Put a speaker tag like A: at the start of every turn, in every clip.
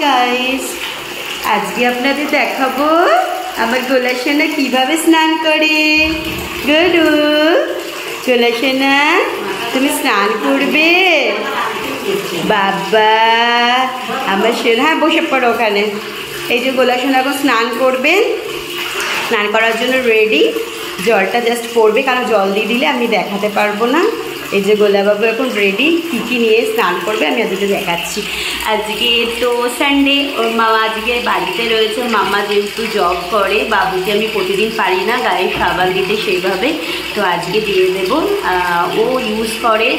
A: Guys, আজকে আপনাদের দেখাবো আমার গোলাসোনা কিভাবে স্নান করে। গরু গোলাসোনা, তুমি স্নান করবে? বাবা আমার সোনা, হ্যাঁ বসে পড়ো ওখানে। এই যে গোলাসোনা এখন স্নান করবে, স্নান করার জন্য রেডি। জলটা জাস্ট পড়বে, কারণ জল দিয়ে দিলে আমি দেখাতে পারবো না। এই যে গোলাবাবু এখন রেডি, কী কী নিয়ে স্নান করবে আমি আজকে দেখাচ্ছি। আজকে তো সানডে, ওর মামা আজকে বাড়িতে রয়েছে। মামা যেহেতু জব করে, বাবুকে আমি প্রতিদিন পারি না গায়ে সাবান দিতে সেইভাবে, তো আজকে দিয়ে দেবো। ও ইউজ করে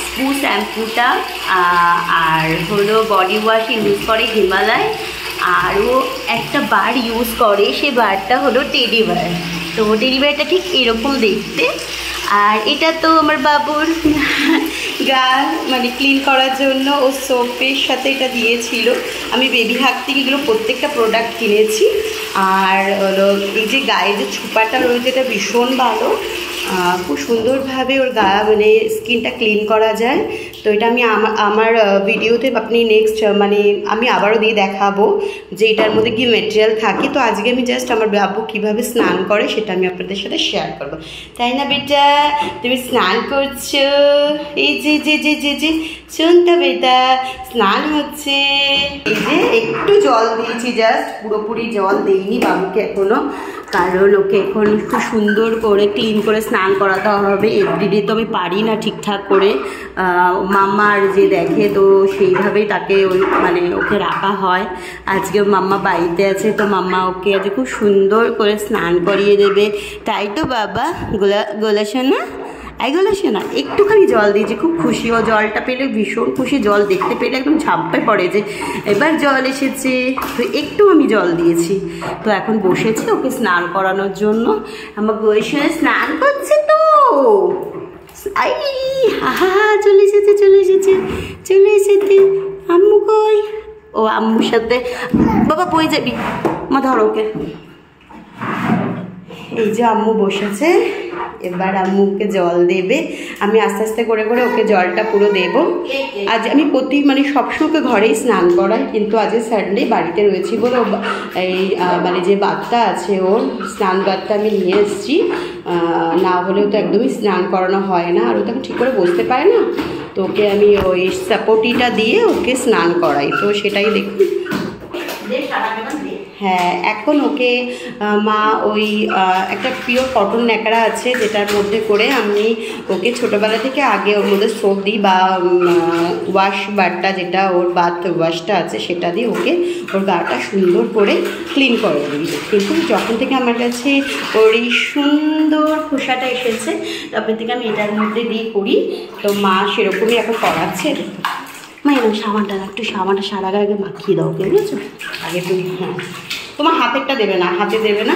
A: স্পু শ্যাম্পুটা, আর হলো বডি ওয়াশ ইউজ করে হিমালয়, আর ও একটা বার ইউজ করে, সে বারটা হলো টেডি বার। তো টেডি বারটা ঠিক এরকম দেখতে। আর এটা তো আমার বাবুর গা মানে ক্লিন করার জন্য ও সোপের সাথে এটা দিয়েছিল। আমি বেবি হাগ থেকে এগুলো প্রত্যেকটা প্রোডাক্ট কিনেছি। আর হলো এই যে গায়ে যে ছোপাটা রয়েছে, এটা ভীষণ ভালো, খুব সুন্দরভাবে ওর গা মানে স্কিনটা ক্লিন করা যায়। তো এটা আমি আমার ভিডিওতে আপনি নেক্সট মানে আমি আবারও দিয়ে দেখাবো যে এটার মধ্যে কী মেটেরিয়াল থাকে। তো আজকে আমি জাস্ট আমার বাবু কীভাবে স্নান করে সেটা আমি আপনাদের সাথে শেয়ার করবো, তাই না বেটা? তুমি স্নান করছো, এই যে যে যে যে যে শুনতো বেটা, স্নান হচ্ছে। এই যে একটু জল দিয়েছি, জাস্ট পুরোপুরি জল দিইনি বাবুকে এখনও, কারণ ওকে এখন খুব সুন্দর করে ক্লিন করে স্নান করাতে হবে। এভরিডে তো আমি পারি না ঠিকঠাক করে, মাম্মার যে দেখে তো সেইভাবেই তাকে ওই মানে ওকে রাখা হয়। আজকে মাম্মা বাড়িতে আছে, তো মাম্মা ওকে আজকে খুব সুন্দর করে স্নান করিয়ে দেবে, তাই তো বাবা? গোলাসোনা, গোলাসোনা একটুখানি জল দিয়েছি, খুব খুশি ও, জলটা পেলে ভীষণ খুশি। জল দেখতে পেলে একদম ঝাঁপে পড়ে যে এবার জল এসেছে, তো একটু আমি জল দিয়েছি। তো এখন বসেছে ওকে স্নান করানোর জন্য। আমার গোলাসোনা স্নান করছে তো, আই হা চলে এসেছে চলে এসেছে চলে এসেছে। আম্মু কই? ও আম্মুর সাথে, বাবা পড়ে যাবি, মা ধরো ওকে। এই যে আম্মু বসেছে, এবার আম্মুকে জল দেবে। আমি আস্তে আস্তে করে করে ওকে জলটা পুরো দেবো। আজ আমি মানে সবসময় ওকে ঘরেই স্নান করাই, কিন্তু আজ সানডে বাড়িতে রয়েছি বলে এই মানে যে বাথটা আছে ওর স্নান বাথটা আমি নিয়ে এসেছি, না হলেও তো একদমই স্নান করানো হয় না, আর ও তো ঠিক করে বসতে পারে না। তো ওকে আমি ওই সাপোর্টিটা দিয়ে ওকে স্নান করাই, তো সেটাই দেখুন। হ্যাঁ, এখন ওকে মা ওই একটা পিওর কটন ন্যাকড়া আছে যেটার মধ্যে করে আমি ওকে ছোটোবেলা থেকে আগে ওর মধ্যে সোপ দিই, বা ওয়াশ বারটা যেটা ওর বাথ ওয়াশটা আছে সেটা দিয়ে ওকে ওর গাটা সুন্দর করে ক্লিন করে দিই। কিন্তু যখন থেকে আমার কাছে ওর এই সুন্দর খোসাটা এসেছে তখন থেকে আমি এটার মধ্যে দিয়ে করি। তো মা সেরকমই এখন করাচ্ছে। মা এরকম সাবানটা একটু সাবানটা সারা আগে মাখিয়ে দাও, ওকে বুঝেছো? আগে তুমি, হ্যাঁ তোমার হাতেরটা দেবে না, হাতে দেবে না,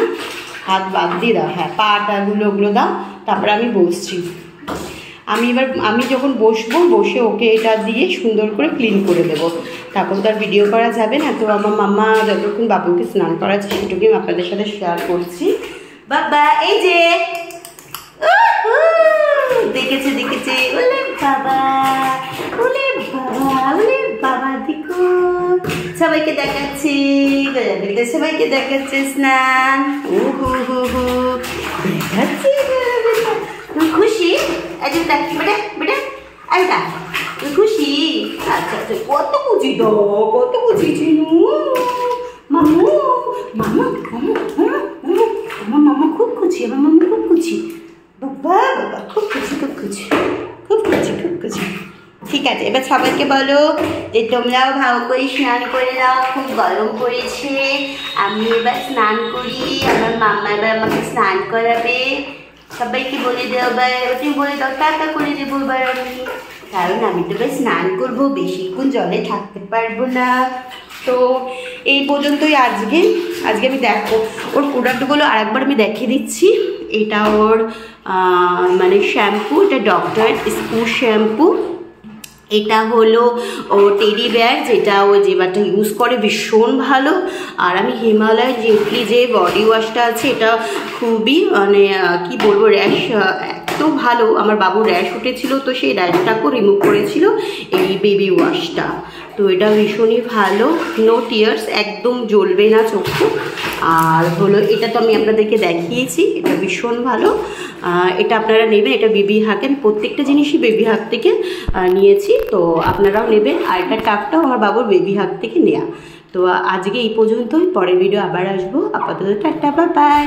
A: হাত বাদ দিয়ে দাও। হ্যাঁ পাটাগুলো ওগুলো দাও, তারপরে আমি বসছি। আমি যখন বসবো, বসে ওকে এটা দিয়ে সুন্দর করে ক্লিন করে দেবো। তখন তো আর ভিডিও করা যাবে না। তো আমার মাম্মা যতক্ষণ বাবুকে স্নান করাচ্ছে সেটুকুই আমি আপনাদের সাথে শেয়ার করছি। বাবা এই যে দেখেছে দেখেছে, ওলে বাবা ওলে বাবা ওলে বাবা, দেখো সবাইকে দেখাচ্ছি, সবাইকে দেখাচ্ছে স্নান, দেখাচ্ছি। খুশি? বেটা বেটা বেটা তুই খুশি? আচ্ছা আচ্ছা, কত খুশি তো, কত খুশি ছিল মামু, মামা মামু আমার মামা খুব খুশি, আমার মামা খুব খুশি। বাবা বাবা খুব খুশি খুব খুশি খুব খুশি খুব খুশি। ঠিক আছে, এবার সবাইকে বলো যে তোমরাও ভালো করে স্নান করে নাও, খুব গরম পড়েছে। আমি এবার স্নান করি, আমার মাম্মা এবার আমাকে স্নান করাবে। সবাইকে বলে দাও, এবার তুমি বলে দাও, টাকা করে দেবো এবার আমি, কারণ আমি তো এবার স্নান করবো, বেশিক্ষণ জলে থাকতে পারবো না। তো এই পর্যন্তই আজকে আমি দেখো ওর প্রোডাক্টগুলো আরেকবার আমি দেখিয়ে দিচ্ছি। এটা ওর মানে শ্যাম্পু, এটা ডক্টর স্পু শ্যাম্পু। এটা হলো ও টেডি বেয়ার, যেটা ও যে বারটা ইউজ করে ভীষণ ভালো। আর আমি হিমালয় জেটলি যে বডি ওয়াশটা আছে, এটা খুবই মানে কি বলবো, র্যাশ একদম ভালো। আমার বাবুর র্যাশ উঠেছিল, তো সেই র্যাশটাকেও রিমুভ করেছিল এই বেবি ওয়াশটা। তো এটা ভীষণই ভালো, নো টিয়ার্স, একদম জ্বলবে না চক্ষু। আর হলো এটা তো আমি আপনাদেরকে দেখিয়েছি, এটা ভীষণ ভালো। এটা আপনারা নেবেন, এটা বেবি হাগ, আমি প্রত্যেকটা জিনিসই বেবি হাগ থেকে নিয়েছি, তো আপনারাও নেবেন। আর এটা টাপটাও আমার বাবুর বেবি হাগ থেকে নেওয়া। তো আজকে এই পর্যন্তই, পরের ভিডিও আবার আসবো। আপাতত টাটা, বাই বাই।